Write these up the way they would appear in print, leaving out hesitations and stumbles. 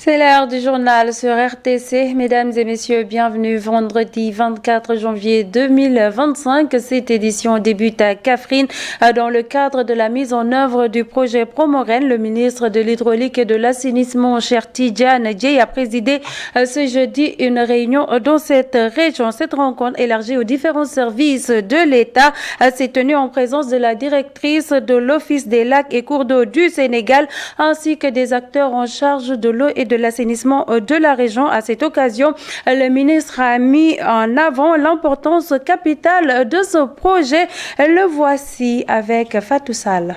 C'est l'heure du journal sur RTC. Mesdames et messieurs, bienvenue vendredi 24 janvier 2025. Cette édition débute à Kaffrine dans le cadre de la mise en œuvre du projet Promoren. Le ministre de l'Hydraulique et de l'Assainissement, Cher Tidjane Dièye, a présidé ce jeudi une réunion dans cette région. Cette rencontre élargie aux différents services de l'État s'est tenue en présence de la directrice de l'Office des lacs et cours d'eau du Sénégal ainsi que des acteurs en charge de l'eau et de l'assainissement de la région. À cette occasion, le ministre a mis en avant l'importance capitale de ce projet. Le voici avec Fatou Sall.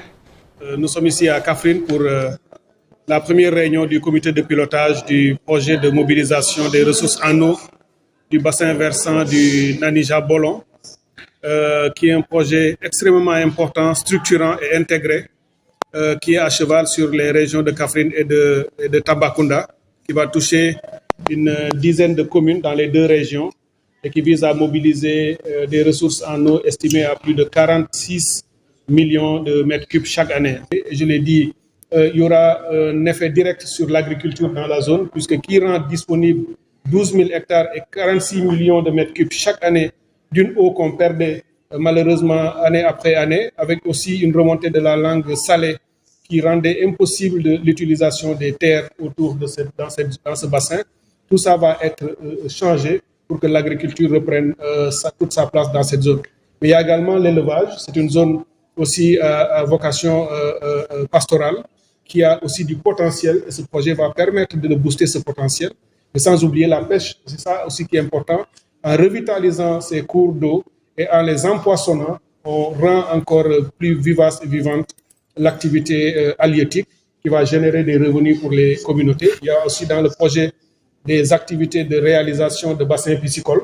Nous sommes ici à Kaffrine pour la première réunion du comité de pilotage du projet de mobilisation des ressources en eau du bassin versant du Nanija-Bolon, qui est un projet extrêmement important, structurant et intégré, qui est à cheval sur les régions de Kaffrine et de Tambacounda, qui va toucher une dizaine de communes dans les deux régions et qui vise à mobiliser des ressources en eau estimées à plus de 46 millions de mètres cubes chaque année. Et je l'ai dit, il y aura un effet direct sur l'agriculture dans la zone, puisque qui rend disponible 12 000 hectares et 46 millions de mètres cubes chaque année d'une eau qu'on perdait malheureusement année après année, avec aussi une remontée de la langue salée qui rendait impossible l'utilisation des terres autour de dans ce bassin. Tout ça va être changé pour que l'agriculture reprenne toute sa place dans cette zone. Mais il y a également l'élevage. C'est une zone aussi à vocation pastorale qui a aussi du potentiel et ce projet va permettre de booster ce potentiel. Mais sans oublier la pêche, c'est ça aussi qui est important. En revitalisant ces cours d'eau et en les empoisonnant, on rend encore plus vivace et vivante l'activité halieutique qui va générer des revenus pour les communautés. Il y a aussi dans le projet des activités de réalisation de bassins piscicoles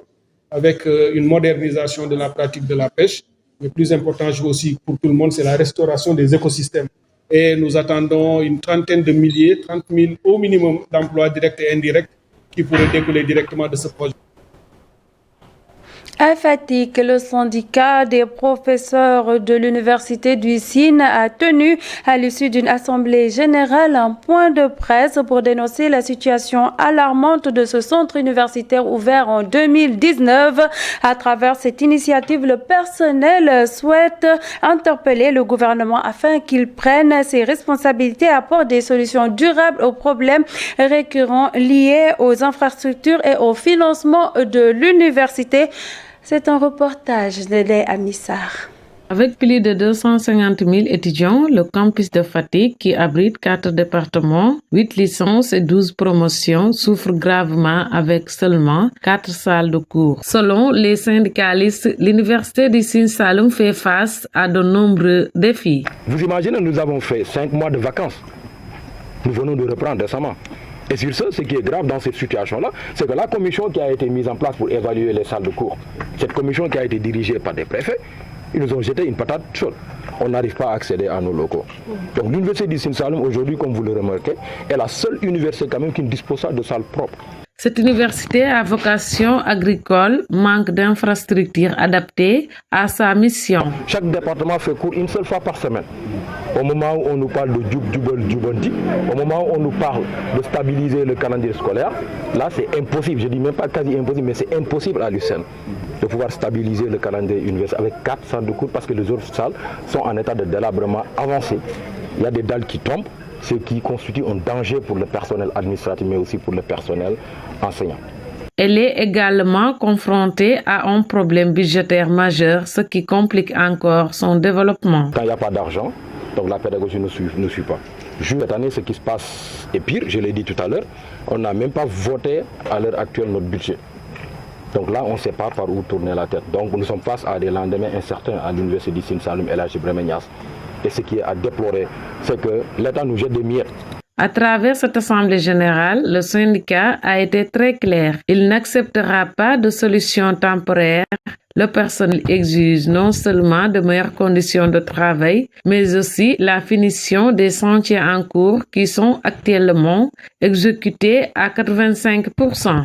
avec une modernisation de la pratique de la pêche. Le plus important aussi pour tout le monde, c'est la restauration des écosystèmes. Et nous attendons une trentaine de milliers, 30 000 au minimum d'emplois directs et indirects qui pourraient découler directement de ce projet. À Fatick, le syndicat des professeurs de l'université du Sine a tenu, à l'issue d'une assemblée générale, un point de presse pour dénoncer la situation alarmante de ce centre universitaire ouvert en 2019. À travers cette initiative, le personnel souhaite interpeller le gouvernement afin qu'il prenne ses responsabilités et apporte des solutions durables aux problèmes récurrents liés aux infrastructures et au financement de l'université. C'est un reportage de Léa Amissar. Avec plus de 250 000 étudiants, le campus de Fatick, qui abrite 4 départements, 8 licences et 12 promotions, souffre gravement avec seulement 4 salles de cours. Selon les syndicalistes, l'université du Sine Saloum fait face à de nombreux défis. Vous imaginez, nous avons fait 5 mois de vacances. Nous venons de reprendre récemment. Et sur ce qui est grave dans cette situation-là, c'est que la commission qui a été mise en place pour évaluer les salles de cours, cette commission qui a été dirigée par des préfets, ils nous ont jeté une patate chaude. On n'arrive pas à accéder à nos locaux. Donc l'université du Sine Saloum, aujourd'hui, comme vous le remarquez, est la seule université quand même qui ne dispose pas de salles propres. Cette université à vocation agricole manque d'infrastructures adaptées à sa mission. Chaque département fait cours une seule fois par semaine. Au moment où on nous parle de Djubondi, au moment où on nous parle de stabiliser le calendrier scolaire, là c'est impossible, je ne dis même pas quasi impossible, mais c'est impossible à l'UCN de pouvoir stabiliser le calendrier universitaire avec 4 salles de cours parce que les autres salles sont en état de délabrement avancé. Il y a des dalles qui tombent, ce qui constitue un danger pour le personnel administratif, mais aussi pour le personnel enseignant. Elle est également confrontée à un problème budgétaire majeur, ce qui complique encore son développement. Quand il n'y a pas d'argent, donc la pédagogie ne suit pas. Cette année, ce qui se passe est pire, je l'ai dit tout à l'heure, on n'a même pas voté à l'heure actuelle notre budget. Donc là, on ne sait pas par où tourner la tête. Donc nous sommes face à des lendemains incertains à l'université du Sine Saloum El Hadji Ibrahima Niasse. Et ce qui est à déplorer, c'est que l'État nous jette des miettes. À travers cette assemblée générale, le syndicat a été très clair. Il n'acceptera pas de solution temporaire. Le personnel exige non seulement de meilleures conditions de travail, mais aussi la finition des chantiers en cours qui sont actuellement exécutés à 85%.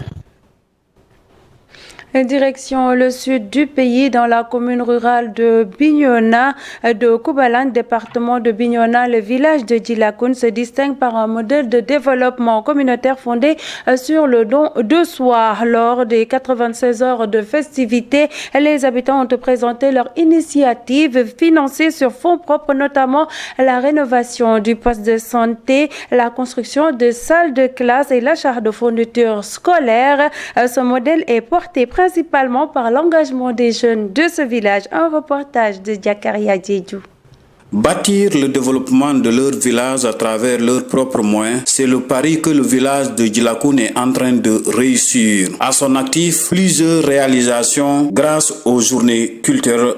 Direction le sud du pays, dans la commune rurale de Bignona, de Koubalane, département de Bignona, le village de Djilakoun se distingue par un modèle de développement communautaire fondé sur le don de soi. Lors des 96 heures de festivités, les habitants ont présenté leur initiative financée sur fonds propres, notamment la rénovation du poste de santé, la construction de salles de classe et l'achat de fournitures scolaires. Ce modèle est porté principalement par l'engagement des jeunes de ce village. Un reportage de Diakaria Djedjou. Bâtir le développement de leur village à travers leurs propres moyens, c'est le pari que le village de Djilakoun est en train de réussir. À son actif, plusieurs réalisations grâce aux journées culturelles.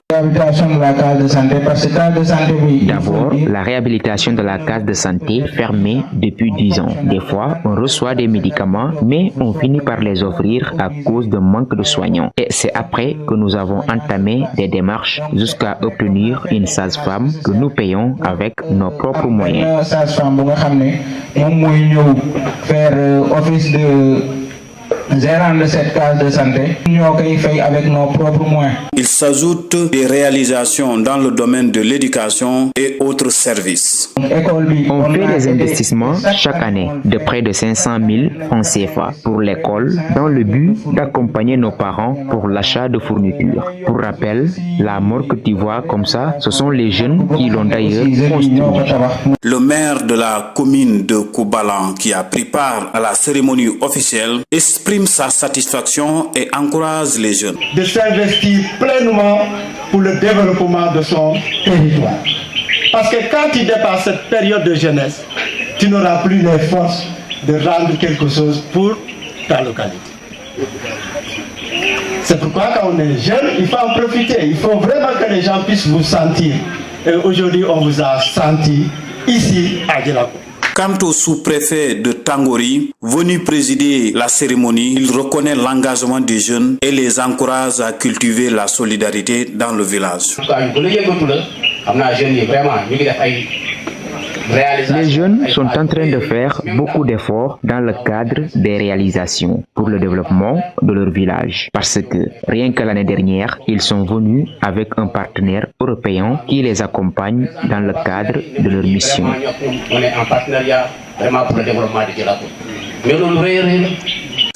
D'abord, la réhabilitation de la case de santé fermée depuis 10 ans. Des fois, on reçoit des médicaments, mais on finit par les offrir à cause d'un manque de soignants. Et c'est après que nous avons entamé des démarches jusqu'à obtenir une sage-femme que nous payons avec nos propres moyens. Gérant de cette case de santé, nous fait avec nos propres moyens. Il s'ajoute des réalisations dans le domaine de l'éducation et autres services. On fait des investissements chaque année de près de 500 000 francs CFA pour l'école dans le but d'accompagner nos parents pour l'achat de fournitures. Pour rappel, la mort que tu vois comme ça, ce sont les jeunes qui l'ont d'ailleurs construit. Le maire de la commune de Koubalan, qui a pris part à la cérémonie officielle, exprime sa satisfaction et encourage les jeunes de s'investir pleinement pour le développement de son territoire. Parce que quand tu dépasses cette période de jeunesse, tu n'auras plus les forces de rendre quelque chose pour ta localité. C'est pourquoi quand on est jeune, il faut en profiter. Il faut vraiment que les gens puissent vous sentir. Et aujourd'hui, on vous a senti ici à Djilakoun. Quant au sous-préfet de Tangori, venu présider la cérémonie, il reconnaît l'engagement des jeunes et les encourage à cultiver la solidarité dans le village. Les jeunes sont en train de faire beaucoup d'efforts dans le cadre des réalisations pour le développement de leur village. Parce que rien que l'année dernière, ils sont venus avec un partenaire européen qui les accompagne dans le cadre de leur mission. On est en partenariat vraiment pour le développement de Djilakoun.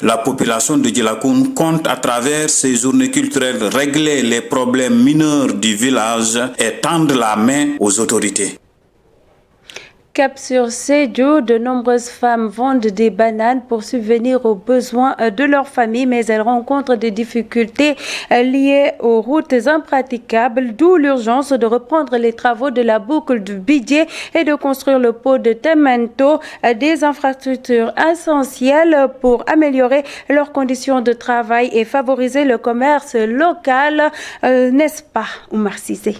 La population de Djilakoun compte à travers ces journées culturelles régler les problèmes mineurs du village et tendre la main aux autorités. Cap sur Sédhiou, de nombreuses femmes vendent des bananes pour subvenir aux besoins de leur famille, mais elles rencontrent des difficultés liées aux routes impraticables, d'où l'urgence de reprendre les travaux de la boucle du Bidié et de construire le pont de Temento, des infrastructures essentielles pour améliorer leurs conditions de travail et favoriser le commerce local, n'est-ce pas, Oumar Cissé?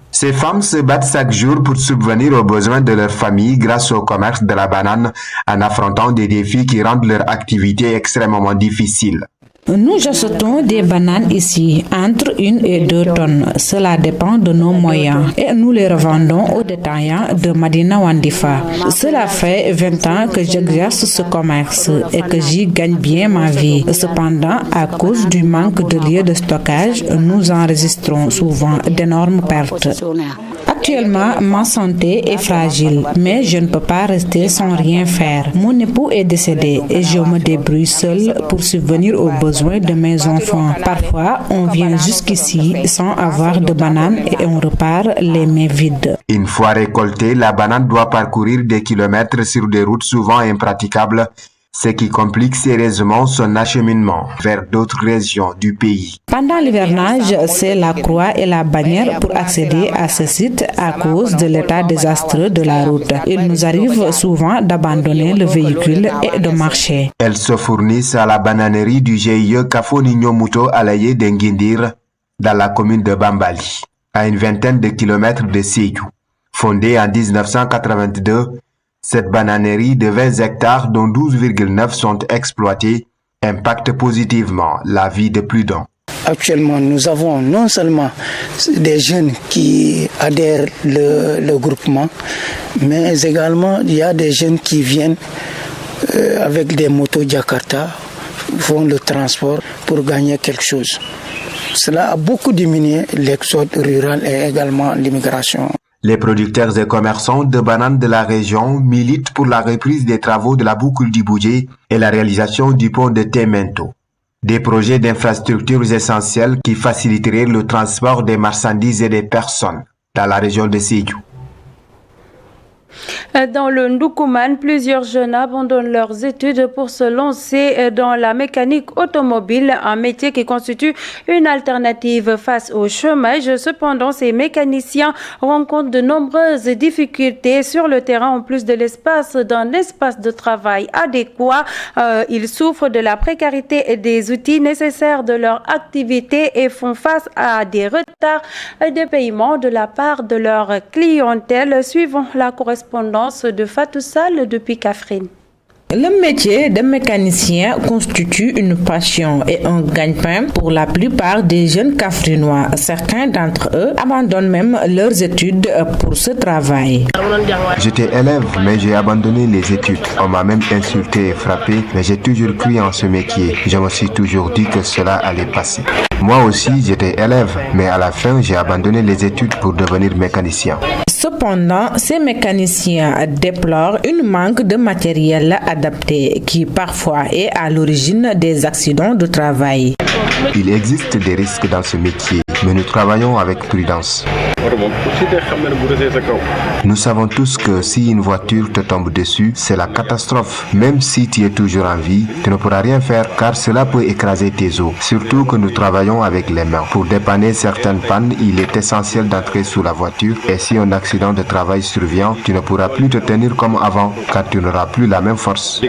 Ces femmes se battent chaque jour pour subvenir aux besoins de leur famille grâce au commerce de la banane en affrontant des défis qui rendent leur activité extrêmement difficile. Nous achetons des bananes ici, entre 1 et 2 tonnes. Cela dépend de nos moyens. Et nous les revendons aux détaillants de Madina Wandifa. Cela fait 20 ans que j'exerce ce commerce et que j'y gagne bien ma vie. Cependant, à cause du manque de lieux de stockage, nous enregistrons souvent d'énormes pertes. Actuellement, ma santé est fragile, mais je ne peux pas rester sans rien faire. Mon époux est décédé et je me débrouille seule pour subvenir aux besoins de mes enfants. Parfois, on vient jusqu'ici sans avoir de bananes et on repart les mains vides. Une fois récoltée, la banane doit parcourir des kilomètres sur des routes souvent impraticables, ce qui complique sérieusement son acheminement vers d'autres régions du pays. Pendant l'hivernage, c'est la croix et la bannière pour accéder à ce site à cause de l'état désastreux de la route. Il nous arrive souvent d'abandonner le véhicule et de marcher. Elles se fournissent à la bananerie du GIE Kafoninyo Muto Alaye d'Enguindir, dans la commune de Bambali, à une vingtaine de kilomètres de Sédhiou. Fondée en 1982, cette bananerie de 20 hectares dont 12,9 sont exploités impacte positivement la vie de plus d'un. Actuellement, nous avons non seulement des jeunes qui adhèrent le groupement, mais également il y a des jeunes qui viennent avec des motos Jakarta font le transport pour gagner quelque chose. Cela a beaucoup diminué l'exode rural et également l'immigration. Les producteurs et commerçants de bananes de la région militent pour la reprise des travaux de la boucle du Boudjé et la réalisation du pont de Temento. Des projets d'infrastructures essentielles qui faciliteraient le transport des marchandises et des personnes dans la région de Sédhiou. Dans le Ndoukoumane, plusieurs jeunes abandonnent leurs études pour se lancer dans la mécanique automobile, un métier qui constitue une alternative face au chômage. Cependant, ces mécaniciens rencontrent de nombreuses difficultés sur le terrain en plus de d'un espace de travail adéquat. Ils souffrent de la précarité et des outils nécessaires de leur activité et font face à des retards de paiement de la part de leur clientèle, suivant la correspondance de Fatou Sall depuis Kaffrine. Le métier de mécanicien constitue une passion et un gagne-pain pour la plupart des jeunes Kaffrinois. Certains d'entre eux abandonnent même leurs études pour ce travail. J'étais élève, mais j'ai abandonné les études. On m'a même insulté et frappé, mais j'ai toujours cru en ce métier. Je me suis toujours dit que cela allait passer. Moi aussi, j'étais élève, mais à la fin, j'ai abandonné les études pour devenir mécanicien. Cependant, ces mécaniciens déplorent un manque de matériel adapté qui parfois est à l'origine des accidents de travail. Il existe des risques dans ce métier, mais nous travaillons avec prudence. Nous savons tous que si une voiture te tombe dessus, c'est la catastrophe. Même si tu es toujours en vie, tu ne pourras rien faire car cela peut écraser tes os. Surtout que nous travaillons avec les mains. Pour dépanner certaines pannes, il est essentiel d'entrer sous la voiture et si un accident de travail survient, tu ne pourras plus te tenir comme avant car tu n'auras plus la même force.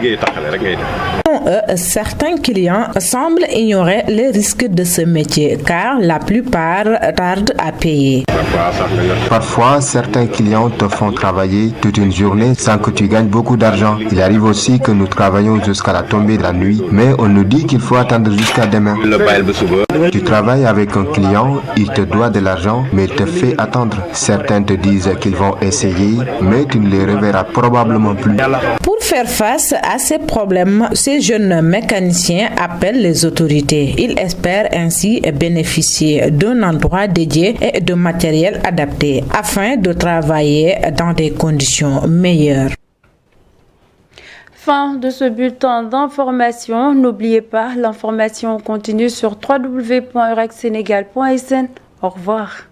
Certains clients semblent ignorer les risques de ce métier car la plupart tardent à payer. Parfois, certains clients te font travailler toute une journée sans que tu gagnes beaucoup d'argent. Il arrive aussi que nous travaillons jusqu'à la tombée de la nuit, mais on nous dit qu'il faut attendre jusqu'à demain. Tu travailles avec un client, il te doit de l'argent, mais il te fait attendre. Certains te disent qu'ils vont essayer, mais tu ne les reverras probablement plus. Pour faire face à ces problèmes, ces jeunes mécaniciens appellent les autorités. Ils espèrent ainsi bénéficier d'un endroit dédié et de matériel adapté afin de travailler dans des conditions meilleures. Fin de ce bulletin d'information. N'oubliez pas, l'information continue sur www.eurexsénégal.sn. Au revoir.